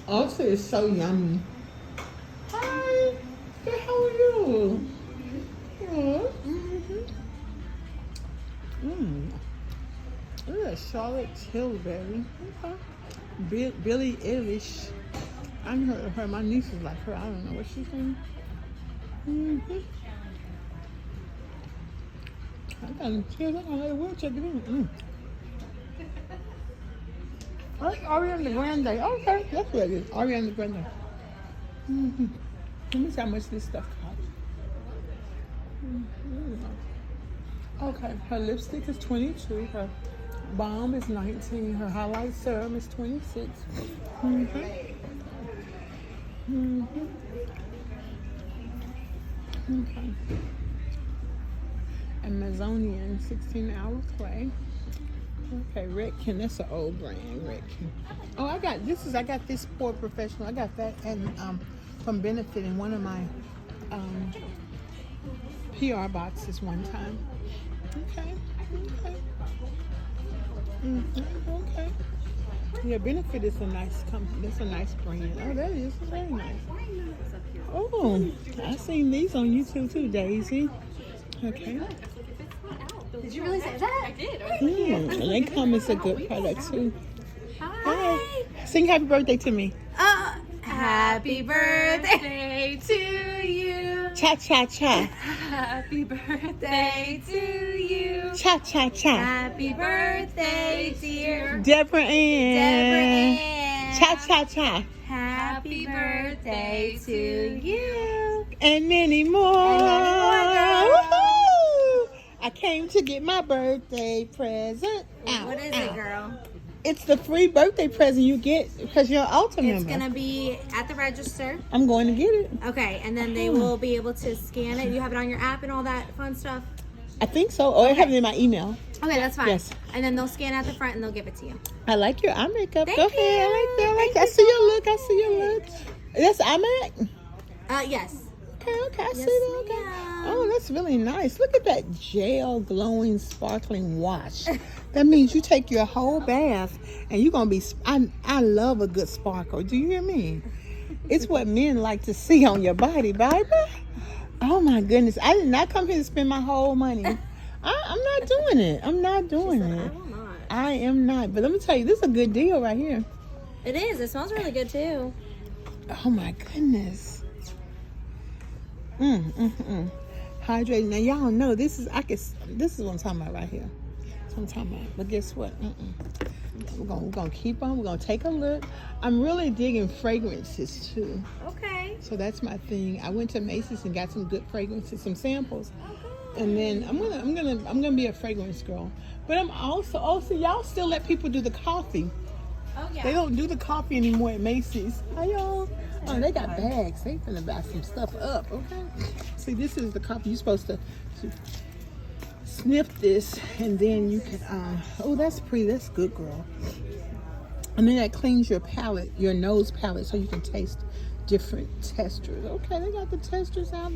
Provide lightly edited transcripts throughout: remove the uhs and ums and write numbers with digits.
Ulta is so yummy. Hi, how are you? Look at Charlotte Tilbury. Okay. Billie Eilish. I heard her. My niece is like her. I don't know what she's saying. I got tears. I'm gonna let her check it in. That's Ariana Grande. Okay, that's what it is. Ariana Grande. Let me see how much this stuff costs. Okay, her lipstick is $22. Her balm is $19. Her highlight serum is $26. Okay. Amazonian 16-hour clay. Okay, Redken, that's an old brand, Redken. Oh, I got this Sport Professional. I got that and from Benefit in one of my PR boxes one time. Okay. Okay. Yeah, Benefit is a nice company. That's a nice brand. Oh, that is very nice. Oh, I seen these on YouTube too, Daisy. Okay. Did you really say that? I did. They come as a good product too. Hi. Sing happy birthday to me. Happy birthday to you. Cha cha cha. Happy birthday to you. Cha cha cha. Happy birthday, dear Debra Ann. Debra Ann. Cha cha cha. Happy birthday to you. And many more. girl. Woohoo! I came to get my birthday present. What is it, girl? It's the free birthday present you get because you're an Ulta member. It's going to be at the register. I'm going to get it. Okay, and then they will be able to scan it. You have it on your app and all that fun stuff? I think so. Or I have it in my email. Okay, that's fine. Yes. And then they'll scan at the front and they'll give it to you. I like your eye makeup. Thank Go you. ahead. I like that. I Thank see you your so look. I see your look. That's iMac? Yes. Okay, I see Yes, that. Okay. ma'am. Oh, that's really nice. Look at that gel, glowing, sparkling wash. That means you take your whole bath and you're going to be... I love a good sparkle. Do you hear me? It's what men like to see on your body, baby. Oh, my goodness. I did not come here to spend my whole money. I'm not doing it. I'm not doing it. I will not. I am not. But let me tell you, this is a good deal right here. It is. It smells really good, too. Oh, my goodness. Hydrating. Now y'all know this is what I'm talking about right here. That's what I'm talking about. But guess what? We're gonna keep on. We're gonna take a look. I'm really digging fragrances too. Okay. So that's my thing. I went to Macy's and got some good fragrances, some samples. And then I'm gonna be a fragrance girl. But I'm also y'all still let people do the coffee. Oh yeah. They don't do the coffee anymore at Macy's. Hi y'all. Oh, they got bags. They finna buy some stuff up, okay? See, this is the coffee. You're supposed to sniff this, and then you can, oh, that's pretty. That's good, girl. And then that cleans your palate, your nose palate, so you can taste different textures. Okay, they got the textures out.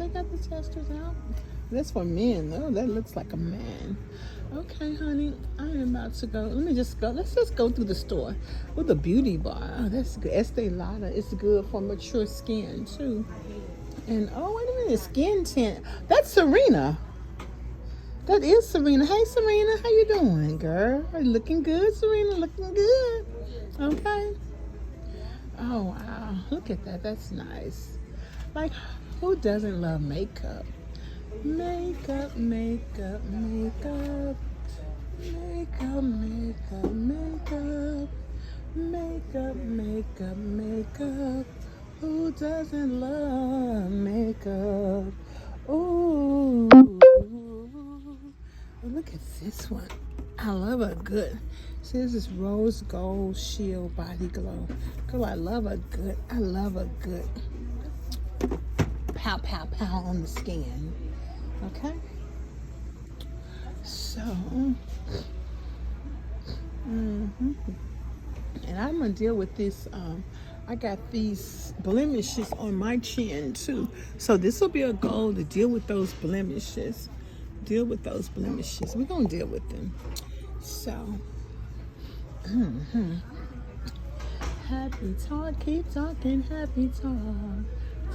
That's for men. Oh, that looks like a man. Okay, honey, I am about to go. Let's just go through the store. Oh, the beauty bar. Oh, that's good. Estee Lauder. It's good for mature skin, too. And, oh, wait a minute. Skin tint. That's Serena. That is Serena. Hey, Serena. How you doing, girl? Are you looking good, Serena? Looking good. Okay. Oh, wow. Look at that. That's nice. Like, who doesn't love makeup? Makeup, makeup, makeup, makeup, makeup, makeup, makeup, makeup, makeup. Who doesn't love makeup? Ooh, look at this one. I love a good. See, this is Rose Gold Shield Body Glow. Girl, I love a good pow, pow, pow on the skin. Okay, so, and I'm gonna deal with this. I got these blemishes on my chin too, so this will be a goal to deal with those blemishes. We're gonna deal with them. So, Happy talk, keep talking, happy talk.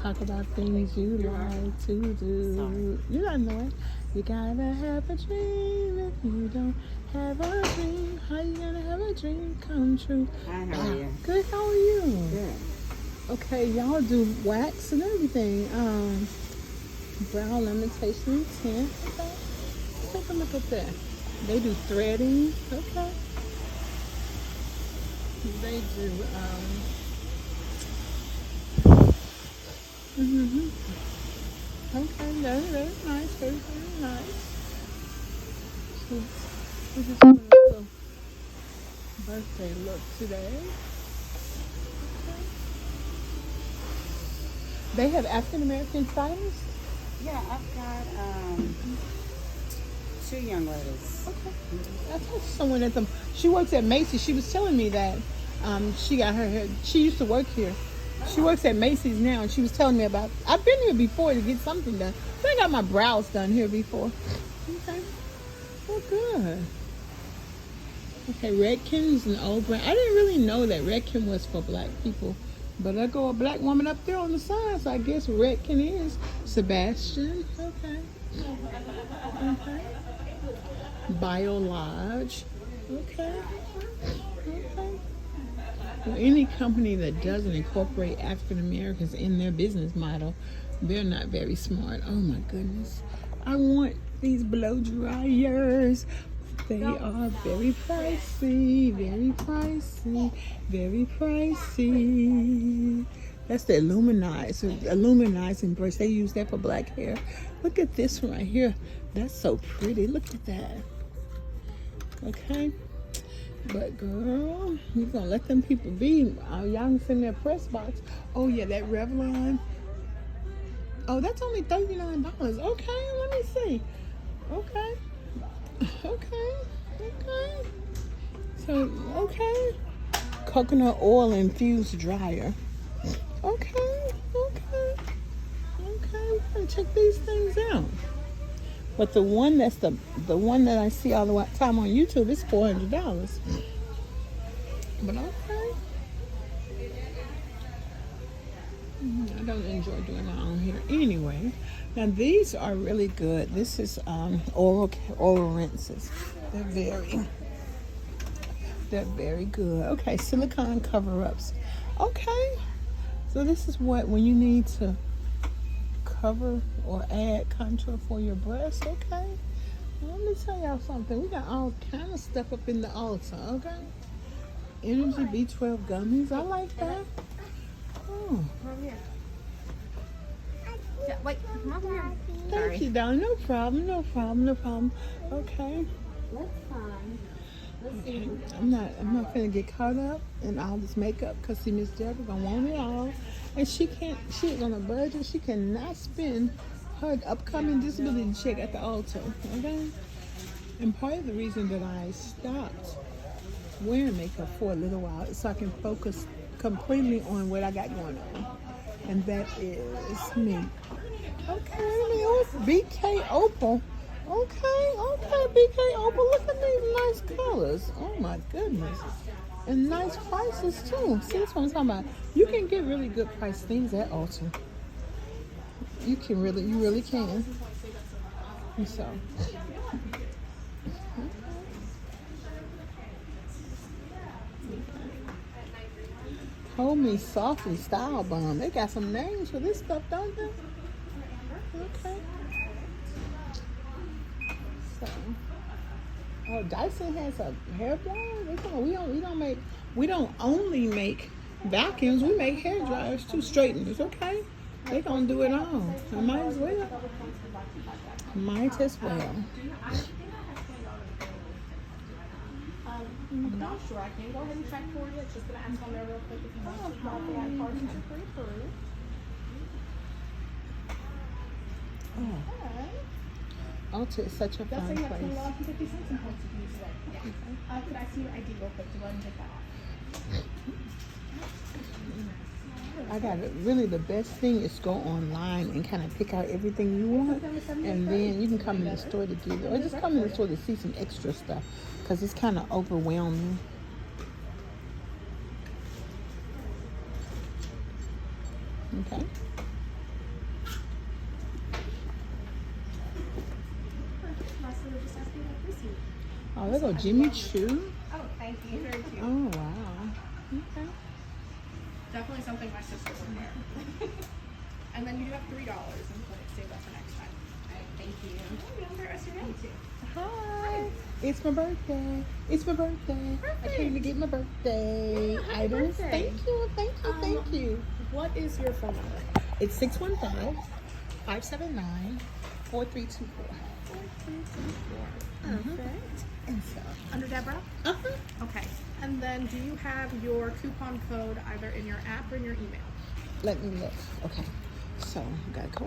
Talk about things you like to do. You don't know it. You gotta have a dream. If you don't have a dream, how you gonna have a dream come true? Hi, how are you? Good, how are you? Good. Okay, y'all do wax and everything. Brow limitation tint. Okay. Take a look at that. They do threading. Okay. They do okay, very, very nice, very, very nice. This is my little birthday look today. Okay. They have African American stylists? Yeah, I've got 2 young ladies. Okay. I talked to someone at she works at Macy's. She was telling me that she got her hair. She used to work here. She works at Macy's now, and she was telling me about. I've been here before to get something done. I got my brows done here before. Okay. Oh, good. Okay, Redken's an old brand. I didn't really know that Redken was for black people, but I go a black woman up there on the side, so I guess Redken is Sebastian. Okay. Okay. BioLodge. Okay. Okay. Well, any company that doesn't incorporate African Americans in their business model, they're not very smart. Oh my goodness. I want these blow dryers. They are very pricey, very pricey, very pricey. That's the illuminizing brush. They use that for black hair. Look at this one right here. That's so pretty. Look at that. Okay. But girl, we're gonna let them people be. Y'all can send their press box. Oh yeah, that Revlon. Oh, that's only $39. Okay, let me see. Okay. Okay. So, okay. Coconut oil infused dryer. Okay. We're gonna check these things out. But the one that's the one that I see all the time on YouTube is $400. But okay. I don't enjoy doing that on here anyway. Now these are really good. This is oral rinses. They're very good. Okay, silicone cover-ups. Okay. So this is when you need to cover or add contour for your breast. Okay. Let me tell y'all something. We got all kind of stuff up in the Ulta. Okay. Energy B12 gummies. I like that. Oh. Wait, come over here. Thank you, darling. No problem. Okay. Let's see. I'm not gonna get caught up in all this makeup because see, Miss Debra gonna want it all, and she is on a budget. She cannot spend her upcoming disability check at the Ulta. Okay. And part of the reason that I stopped wearing makeup for a little while is so I can focus completely on what I got going on, and that is me. Okay, BK Opal. Okay, BK Opal. Look at these nice colors. Oh my goodness. And nice prices too. See, that's what I'm talking about. You can get really good price things at Ulta. You really can. And so. Hold Me Softly Style Bomb. They got some names for this stuff, don't they? Okay. So, oh, Dyson has a hair dryer. We don't only make vacuums. We make hair dryers too, straighteners. Okay, they gonna do it all. I might as well. I'm not sure. I can go ahead and check for you. It's just gonna ask on there real quick if you want to apply for that card to pre-approve. Ulta is such a fun place. $20.50 in points to use today. Could I see your ID real quick to go ahead and get that off? I got it. Really, the best thing is go online and kind of pick out everything you want, and then you can come in the store to get it, or just come in the store to see some extra stuff, because it's kind of overwhelming. Oh, there go Jimmy Choo. Oh, thank you. Very cute. Oh, wow. Okay. Definitely something my sister would wear. And then you do have $3 in clinic. Save that for next time. All right, thank you. You have a great rest of your day too. Hi. It's my birthday. It's my birthday. I came to get my birthday items. birthday. Thank you. Thank you. Thank you. What is your phone number? It's 615-579-4324. Perfect. And so, Under Debra? uh-huh. Okay. And then do you have your coupon code either in your app or in your email? Let me look. Okay. So, we got a code.